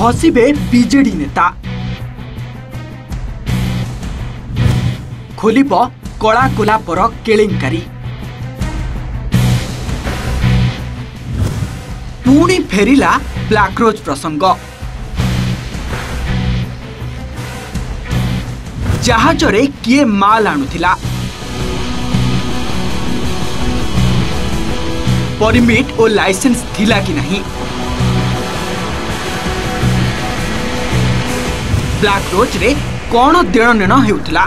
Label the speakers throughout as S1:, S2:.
S1: फसिबे BJD नेता खोलिब कला Cola पर केलेंकारी पुणी फेरिला ब्लैकरोज प्रसंग जहाज रे किए माल आणुथिला परमिट और लाइसेंस थिला कि नहीं ब्लैकरोज रे कौन देण नेण हेउथिला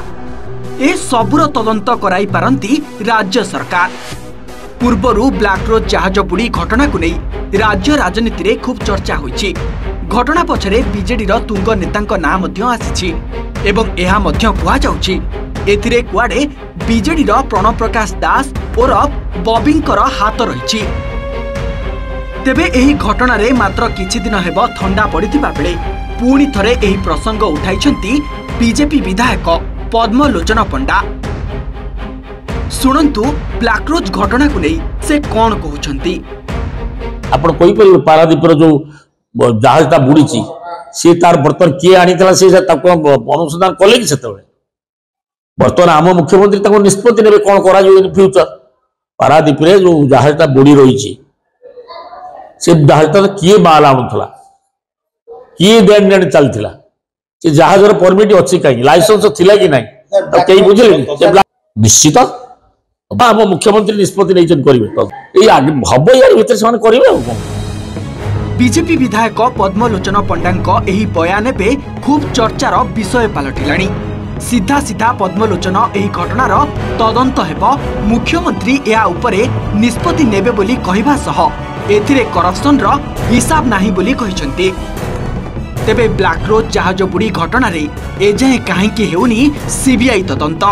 S1: ए सबुर तदंत कराई पारंती राज्य सरकार पूर्वरु ब्लैकरोज जहाज बुड़ी घटना को नहीं राज्य राजनीति रे खूब चर्चा होईछि। घटना पछरे बीजेडी रो तुंग नेतांक नाम मध्य आसीछि एवं एहा मध्य कुआ जाउछि एथिरे कुआडे बीजेडी रो प्रणव प्रकाश दास और बॉबिंकर हाथ रहिछि। तेबे एही घटना रे मात्र किछि दिन हेबो ठंडा पड़िथिबा बेले पुणी थरे एही प्रसंग उठाइछन्ती बीजेपी विधायक पद्मलोचन पंडा। सुनंतु ब्लैकरोज घटना को नहीं से कौन कहउछन्ती।
S2: आपण कोई पर पारादीपर जो जहाजटा बुड़ीची से तार बर्तन किए आनीला से अनुसंधान कले कि सेते बर्तमान आम मुख्यमंत्री तक निष्पत्ति ने कौन करा इन फ्यूचर पारादीप रे जो जहाजटा बुड़ी रही से जहाजटा किए माल आणुला किए देन देन चलता से जहाज परमिट अच्छी कहीं लाइसेंस थिला कि नहीं कई बुझे निश्चित आम मुख्यमंत्री निष्पत्ति नहीं करेंगे हम यार भीतर से करेंगे।
S1: बीजेपी विधायक पद्मलोचन पंडा एही बयान पे खूब चर्चार विषय पलटिलाणी। सीधा सीधा पद्मलोचन एही घटनार तदंत हेबो मुख्यमंत्री या उपरे निष्पत्ति नेबे बोली कहिबा सह एथिरे करप्शन रो हिसाब नाही बोली कहिसंती। तेबे ब्लैकरोज जहाज बुड़ी घटना रे एजाए काहेकि हेउनी सीबीआई तदंत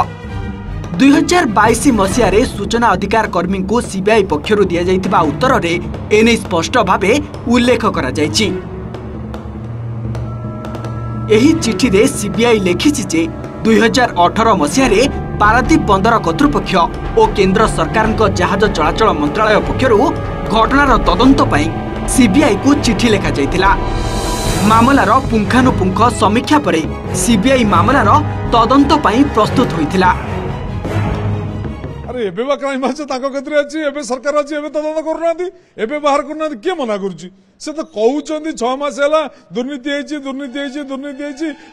S1: 2022 मसीह रे सूचना अधिकार कर्मी को सीबीआई पक्षरु दिया जाइतिबा उत्तर रे एने स्पष्ट भावे उल्लेख करा जायछि। एही चिठी रे सीबीआई लेखिछि जे 2018 मसीह रे पारादीप बंदर कर्तृपक्ष और केंद्र सरकार जहाज चलाचल मंत्रालय पक्षरु घटनार तदंत पई सीबीआई को चिठी लेखा जाइतिला। मामलार पुंखानुपुंख समीक्षा परे सीबीआई मामलार तदंत पई प्रस्तुत होइतिला।
S3: अरे एबे बा क्राइम ब्रांच ताको कतरे अछि एबे सरकार अछि एबे तदंत करनाथि एबे बाहर करनाथि के मना करूछि से तो कहउचंदी 6 मास हैला दुर्नीति हेछि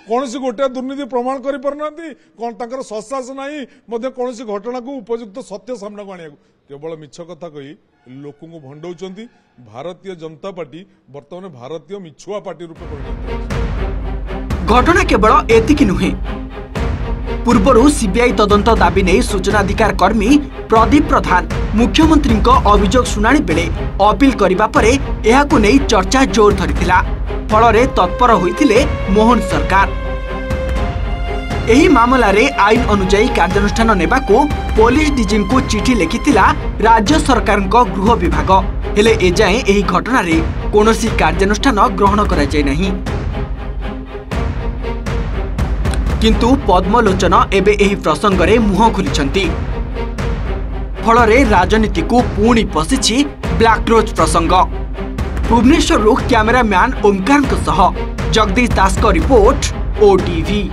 S3: कोनसी गोटे दुर्नीति प्रमाण करि परनाथि कोन ताकर ससास नाही मध्ये कोनसी घटना को उपयुक्त सत्य सामना को आनिया केवल मिछ कथा कहि लोक को भंडौचंदी। भारतीय जनता पार्टी वर्तमान भारतीय मिछुआ पार्टी रूपे परिणत।
S1: घटना केवल एतिकी नुहे पूर्वरु सीबीआई तदंत दाबी नहीं सूचनाधिकार कर्मी प्रदीप प्रधान मुख्यमंत्री अभियोग शुणाणी बेले अपील करबा परे एहाकु नहीं चर्चा जोर धरिथिला। फलरे तत्पर होइथिले मोहन सरकार। एही मामला रे आईन अनुଯାयी कार्यानुष्ठान नेबाकु पुलिस डीजीम को चिठी लिखिथिला राज्य सरकार गृह विभाग हेले एजाए एही घटना रे कोनोसी कार्यानुष्ठान ग्रहण करा जाय नहीं। किंतु पद्मलोचन एबे एही प्रसंग रे मुह खोलिछंती। फलरे राजनीति को पुणी पशिछि ब्लैकरोज प्रसंग। भुवनेश्वर कैमरामैन ओमकार सह जगदीश दास रिपोर्ट ओटीवी।